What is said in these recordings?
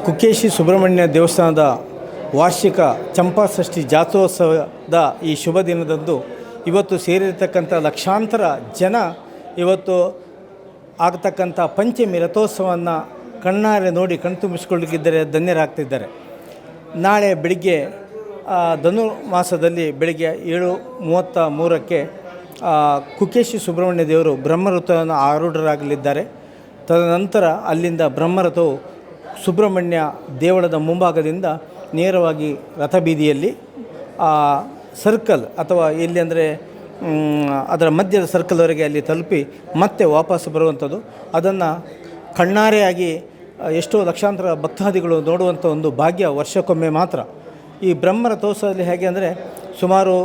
ಕುಕ್ಕೇಶಿ ಸುಬ್ರಹ್ಮಣ್ಯ ದೇವಸ್ಥಾನದ ವಾರ್ಷಿಕ ಚಂಪಾಷಷ್ಠಿ ಜಾತ್ರೋತ್ಸವದ ಈ ಶುಭ ದಿನದಂದು ಇವತ್ತು ಸೇರಿರ್ತಕ್ಕಂಥ ಲಕ್ಷಾಂತರ ಜನ ಇವತ್ತು ಆಗತಕ್ಕಂಥ ಪಂಚಮಿ ರಥೋತ್ಸವವನ್ನು ಕಣ್ಣಾರೆ ನೋಡಿ ಕಣ್ತುಂಬಿಸಿಕೊಳ್ಳಿದ್ದಾರೆ, ಧನ್ಯರಾಗ್ತಿದ್ದಾರೆ. ನಾಳೆ ಬೆಳಿಗ್ಗೆ ಧನುರ್ಮಾಸದಲ್ಲಿ ಬೆಳಿಗ್ಗೆ 7:33ಕ್ಕೆ ಕುಕ್ಕೇಶಿ ಸುಬ್ರಹ್ಮಣ್ಯ ದೇವರು ಬ್ರಹ್ಮರಥವನ್ನು ಆರೂಢರಾಗಲಿದ್ದಾರೆ. ತದನಂತರ ಅಲ್ಲಿಂದ ಬ್ರಹ್ಮರಥವು ಸುಬ್ರಹ್ಮಣ್ಯ ದೇವಳದ ಮುಂಭಾಗದಿಂದ ನೇರವಾಗಿ ರಥಬೀದಿಯಲ್ಲಿ ಸರ್ಕಲ್ ಅಥವಾ ಎಲ್ಲಿ ಅಂದರೆ ಅದರ ಮಧ್ಯದ ಸರ್ಕಲ್ವರೆಗೆ ಅಲ್ಲಿ ತಲುಪಿ ಮತ್ತೆ ವಾಪಸ್ಸು ಬರುವಂಥದ್ದು. ಅದನ್ನು ಕಣ್ಣಾರೆಯಾಗಿ ಎಷ್ಟೋ ಲಕ್ಷಾಂತರ ಭಕ್ತಾದಿಗಳು ನೋಡುವಂಥ ಒಂದು ಭಾಗ್ಯ ವರ್ಷಕ್ಕೊಮ್ಮೆ ಮಾತ್ರ. ಈ ಬ್ರಹ್ಮರಥೋತ್ಸವದಲ್ಲಿ ಹೇಗೆ ಅಂದರೆ ಸುಮಾರು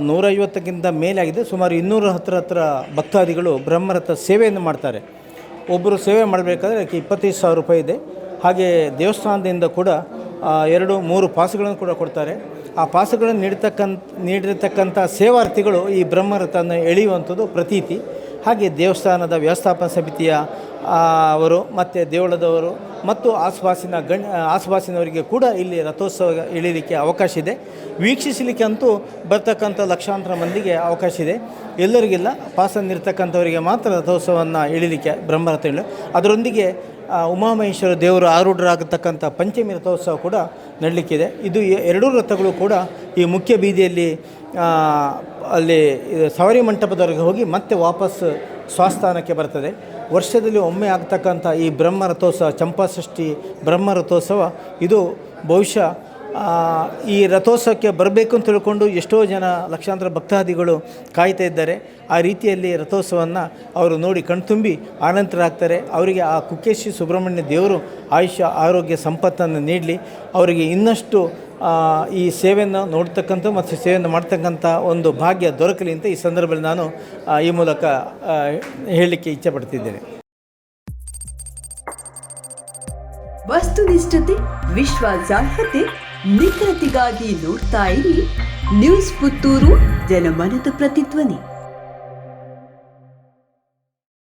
150ಕ್ಕಿಂತ ಮೇಲೆ ಆಗಿದೆ. ಸುಮಾರು 210 ಹತ್ತಿರ ಭಕ್ತಾದಿಗಳು ಬ್ರಹ್ಮರಥ ಸೇವೆಯನ್ನು ಮಾಡ್ತಾರೆ. ಒಬ್ಬರು ಸೇವೆ ಮಾಡಬೇಕಾದ್ರೆ ಅದಕ್ಕೆ 25,000 ರೂಪಾಯಿ ಇದೆ. ಹಾಗೆ ದೇವಸ್ಥಾನದಿಂದ ಕೂಡ 2-3 ಪಾಸುಗಳನ್ನು ಕೂಡ ಕೊಡ್ತಾರೆ. ಆ ಪಾಸುಗಳನ್ನು ನೀಡಿರ್ತಕ್ಕಂಥ ಸೇವಾರ್ಥಿಗಳು ಈ ಬ್ರಹ್ಮರಥವನ್ನು ಎಳೆಯುವಂಥದ್ದು ಪ್ರತೀತಿ. ಹಾಗೆ ದೇವಸ್ಥಾನದ ವ್ಯವಸ್ಥಾಪನಾ ಸಮಿತಿಯ ಅವರು ಮತ್ತು ದೇವಳದವರು ಮತ್ತು ಆಸುಪಾಸಿನವರಿಗೆ ಕೂಡ ಇಲ್ಲಿ ರಥೋತ್ಸವ ಎಳೀಲಿಕ್ಕೆ ಅವಕಾಶ ಇದೆ. ವೀಕ್ಷಿಸಲಿಕ್ಕೆ ಅಂತೂ ಬರ್ತಕ್ಕಂಥ ಲಕ್ಷಾಂತರ ಮಂದಿಗೆ ಅವಕಾಶ ಇದೆ. ಎಲ್ಲರಿಗಿಲ್ಲ, ಪಾಸನ್ನಿರ್ತಕ್ಕಂಥವರಿಗೆ ಮಾತ್ರ ರಥೋತ್ಸವವನ್ನು ಎಳೀಲಿಕ್ಕೆ ಬ್ರಹ್ಮರಥ ಅದರೊಂದಿಗೆ ಉಮಾಮಹೇಶ್ವರ ದೇವರು ಆರೂಢರಾಗತಕ್ಕಂಥ ಪಂಚಮಿ ರಥೋತ್ಸವ ಕೂಡ ನಡಲಿಕ್ಕಿದೆ. ಇದು 2 ರಥಗಳು ಕೂಡ ಈ ಮುಖ್ಯ ಬೀದಿಯಲ್ಲಿ ಅಲ್ಲಿ ಸವಾರಿ ಮಂಟಪದವರೆಗೆ ಹೋಗಿ ಮತ್ತೆ ವಾಪಸ್ ಸ್ವಸ್ಥಾನಕ್ಕೆ ಬರ್ತದೆ. ವರ್ಷದಲ್ಲಿ ಒಮ್ಮೆ ಆಗ್ತಕ್ಕಂಥ ಈ ಬ್ರಹ್ಮರಥೋತ್ಸವ, ಚಂಪಾಷಷ್ಠಿ ಬ್ರಹ್ಮರಥೋತ್ಸವ, ಇದು ಬಹುಶಃ ಈ ರಥೋತ್ಸವಕ್ಕೆ ಬರಬೇಕು ಅಂತ ತಿಳ್ಕೊಂಡು ಎಷ್ಟೋ ಜನ ಲಕ್ಷಾಂತರ ಭಕ್ತಾದಿಗಳು ಕಾಯ್ತಾ ಇದ್ದಾರೆ. ಆ ರೀತಿಯಲ್ಲಿ ರಥೋತ್ಸವವನ್ನು ಅವರು ನೋಡಿ ಕಣ್ತುಂಬಿ ಆನಂತರಾಗ್ತಾರೆ. ಅವರಿಗೆ ಆ ಕುಕ್ಕೇಶಿ ಸುಬ್ರಹ್ಮಣ್ಯ ದೇವರು ಆಯುಷ್ಯ ಆರೋಗ್ಯ ಸಂಪತ್ತನ್ನು ನೀಡಲಿ, ಅವರಿಗೆ ಇನ್ನಷ್ಟು ಈ ಸೇವೆಯನ್ನು ನೋಡ್ತಕ್ಕಂಥ ಮತ್ತು ಸೇವೆಯನ್ನು ಮಾಡ್ತಕ್ಕಂಥ ಒಂದು ಭಾಗ್ಯ ದೊರಕಲಿ ಅಂತ ಈ ಸಂದರ್ಭದಲ್ಲಿ ನಾನು ಈ ಮೂಲಕ ಹೇಳಲಿಕ್ಕೆ ಇಚ್ಛೆಪಡ್ತಿದ್ದೇನೆ. ವಸ್ತುನಿಷ್ಠತೆ, ವಿಶ್ವಾಸಾರ್ಹತೆ, ನಿಖರತೆಗಾಗಿ ನೋಡ್ತಾ ಇರಿ ನ್ಯೂಸ್ ಪುತ್ತೂರು, ಜನಮನದ ಪ್ರತಿಧ್ವನಿ.